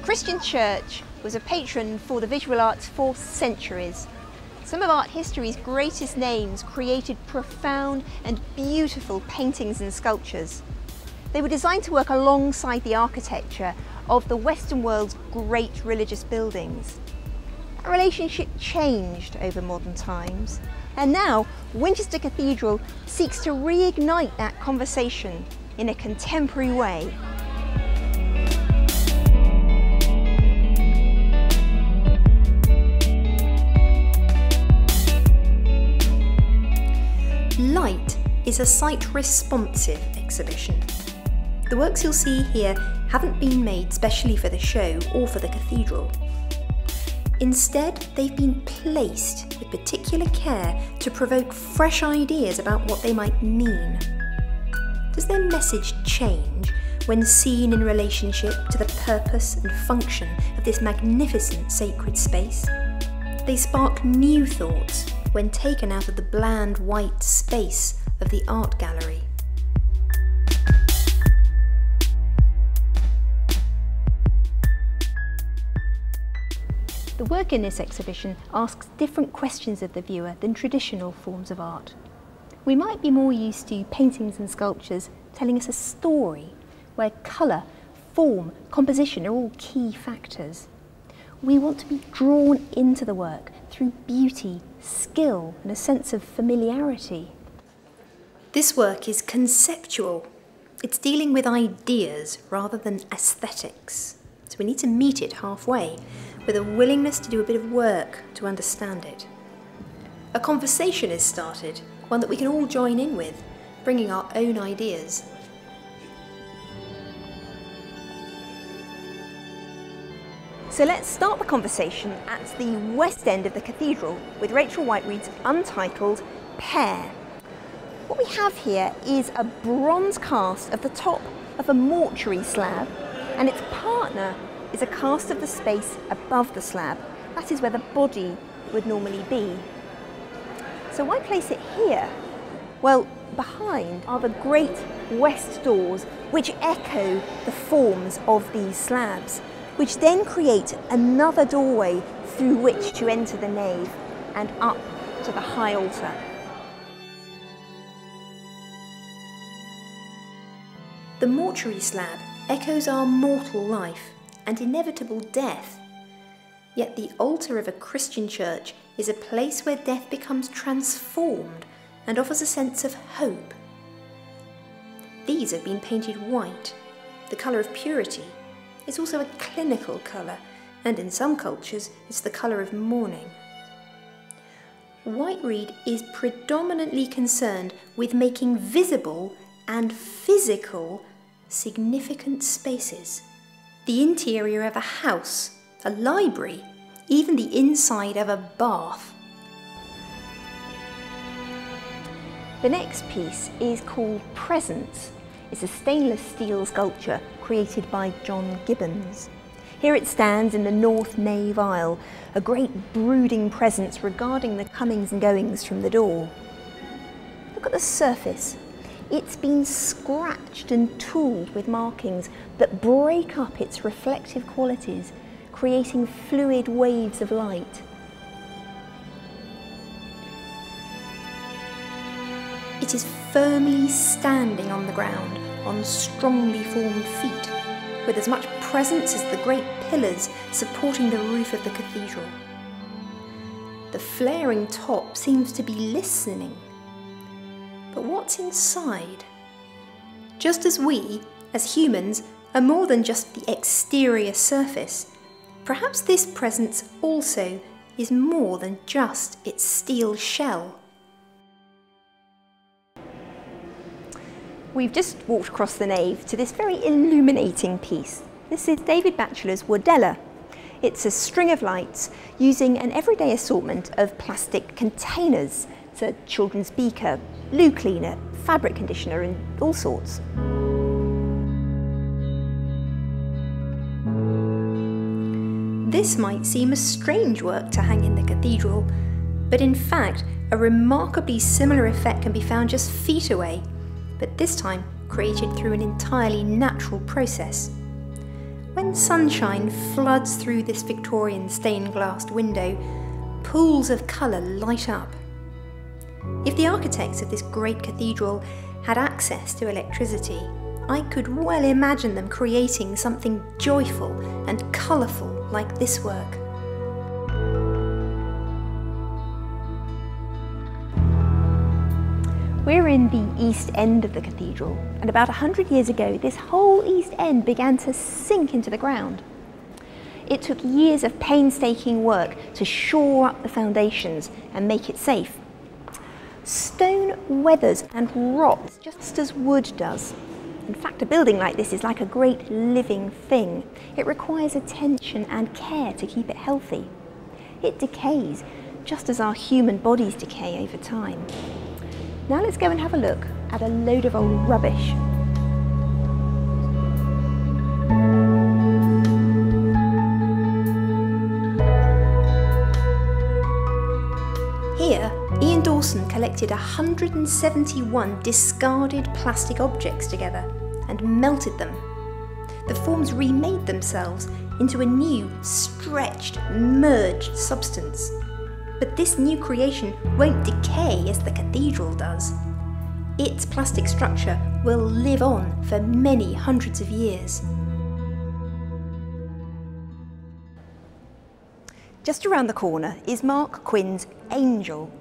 Christian Church was a patron for the visual arts for centuries. Some of art history's greatest names created profound and beautiful paintings and sculptures. They were designed to work alongside the architecture of the Western world's great religious buildings. That relationship changed over modern times, and now Winchester Cathedral seeks to reignite that conversation in a contemporary way. Light is a site-responsive exhibition. The works you'll see here haven't been made specially for the show or for the cathedral. Instead, they've been placed with particular care to provoke fresh ideas about what they might mean. Does their message change when seen in relationship to the purpose and function of this magnificent sacred space? They spark new thoughts when taken out of the bland white space of the art gallery. The work in this exhibition asks different questions of the viewer than traditional forms of art. We might be more used to paintings and sculptures telling us a story, where colour, form, composition are all key factors. We want to be drawn into the work through beauty, skill and a sense of familiarity. This work is conceptual. It's dealing with ideas rather than aesthetics. So we need to meet it halfway with a willingness to do a bit of work to understand it. A conversation is started, one that we can all join in with, bringing our own ideas. So let's start the conversation at the west end of the cathedral with Rachel Whiteread's untitled Pair. What we have here is a bronze cast of the top of a mortuary slab, and its partner is a cast of the space above the slab. That is where the body would normally be. So why place it here? Well, behind are the great west doors which echo the forms of these slabs, which then create another doorway through which to enter the nave and up to the high altar. The mortuary slab echoes our mortal life and inevitable death. Yet the altar of a Christian church is a place where death becomes transformed and offers a sense of hope. These have been painted white, the colour of purity. It's also a clinical colour, and in some cultures it's the colour of mourning. Whiteread is predominantly concerned with making visible and physical significant spaces. The interior of a house, a library, even the inside of a bath. The next piece is called Presence. It's a stainless steel sculpture created by John Gibbons. Here it stands in the north nave aisle, a great brooding presence regarding the comings and goings from the door. Look at the surface. It's been scratched and tooled with markings that break up its reflective qualities, creating fluid waves of light. It is firmly standing on the ground on strongly formed feet, with as much presence as the great pillars supporting the roof of the cathedral. The flaring top seems to be listening. But what's inside? Just as we, as humans, are more than just the exterior surface, perhaps this presence also is more than just its steel shell. We've just walked across the nave to this very illuminating piece. This is David Batchelor's Wardella. It's a string of lights using an everyday assortment of plastic containers. It's a children's beaker, loo cleaner, fabric conditioner and all sorts. This might seem a strange work to hang in the cathedral, but in fact a remarkably similar effect can be found just feet away, but this time created through an entirely natural process. When sunshine floods through this Victorian stained-glass window, pools of colour light up. If the architects of this great cathedral had access to electricity, I could well imagine them creating something joyful and colourful like this work. We're in the east end of the cathedral, and about 100 years ago this whole east end began to sink into the ground. It took years of painstaking work to shore up the foundations and make it safe. Stone weathers and rots just as wood does. In fact, a building like this is like a great living thing. It requires attention and care to keep it healthy. It decays, just as our human bodies decay over time. Now let's go and have a look at a load of old rubbish. Here, Ian Dawson collected 171 discarded plastic objects together and melted them. The forms remade themselves into a new, stretched, merged substance. But this new creation won't decay as the cathedral does. Its plastic structure will live on for many hundreds of years. Just around the corner is Mark Quinn's Angel.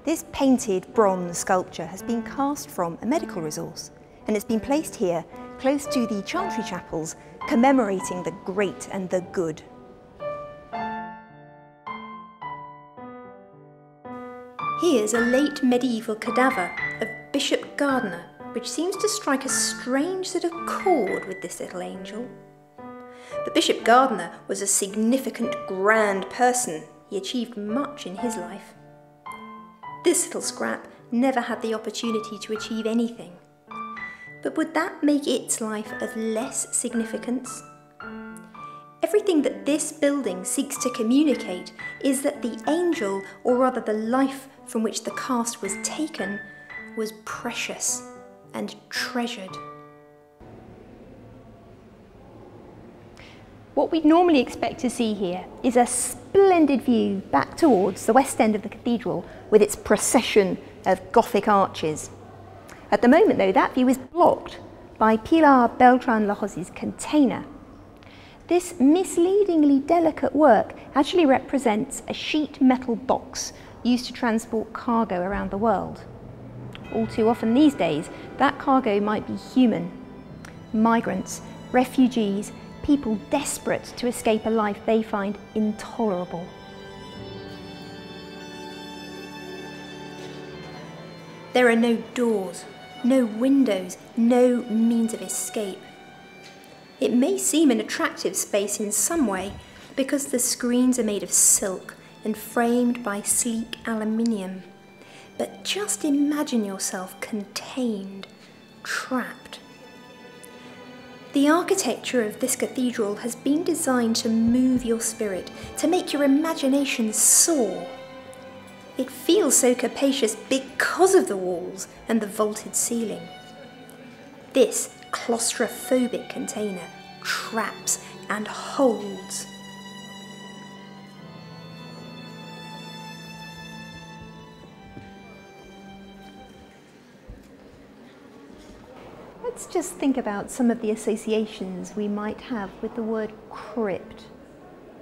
This painted bronze sculpture has been cast from a medical resource, and it's been placed here close to the chantry chapels commemorating the great and the good. Here's a late medieval cadaver of Bishop Gardiner, which seems to strike a strange sort of chord with this little angel. But Bishop Gardiner was a significant, grand person. He achieved much in his life. This little scrap never had the opportunity to achieve anything. But would that make its life of less significance? Everything that this building seeks to communicate is that the angel, or rather the life from which the cast was taken, was precious and treasured. What we'd normally expect to see here is a splendid view back towards the west end of the cathedral with its procession of Gothic arches. At the moment though, that view is blocked by Pilar Beltran-Lajos's container. This misleadingly delicate work actually represents a sheet metal box used to transport cargo around the world. All too often these days, that cargo might be human. Migrants, refugees, people desperate to escape a life they find intolerable. There are no doors, no windows, no means of escape. It may seem an attractive space in some way because the screens are made of silk and framed by sleek aluminium. But just imagine yourself contained, trapped. The architecture of this cathedral has been designed to move your spirit, to make your imagination soar. It feels so capacious because of the walls and the vaulted ceiling. This claustrophobic container traps and holds. Let's just think about some of the associations we might have with the word crypt.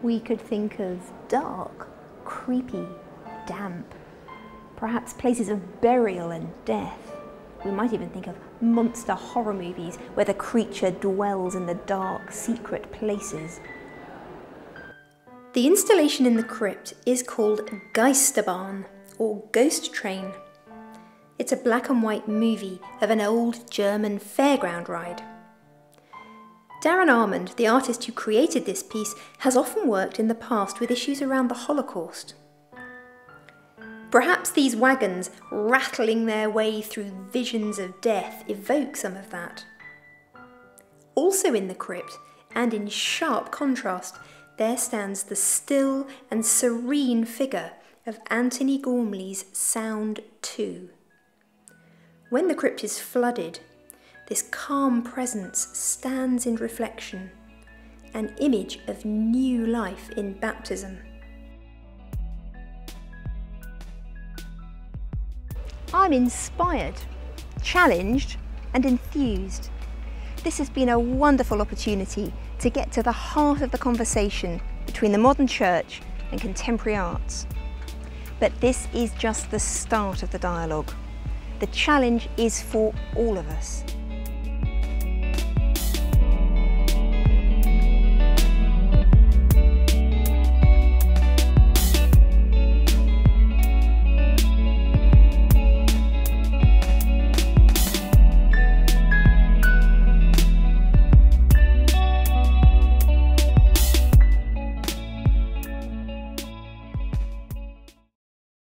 We could think of dark, creepy, damp, perhaps places of burial and death. We might even think of monster horror movies where the creature dwells in the dark, secret places. The installation in the crypt is called Geisterbahn, or Ghost Train. It's a black and white movie of an old German fairground ride. Darren Armand, the artist who created this piece, has often worked in the past with issues around the Holocaust. Perhaps these wagons rattling their way through visions of death evoke some of that. Also in the crypt, and in sharp contrast, there stands the still and serene figure of Anthony Gormley's Sound 2. When the crypt is flooded, this calm presence stands in reflection, an image of new life in baptism. I'm inspired, challenged and enthused. This has been a wonderful opportunity to get to the heart of the conversation between the modern church and contemporary arts. But this is just the start of the dialogue. The challenge is for all of us.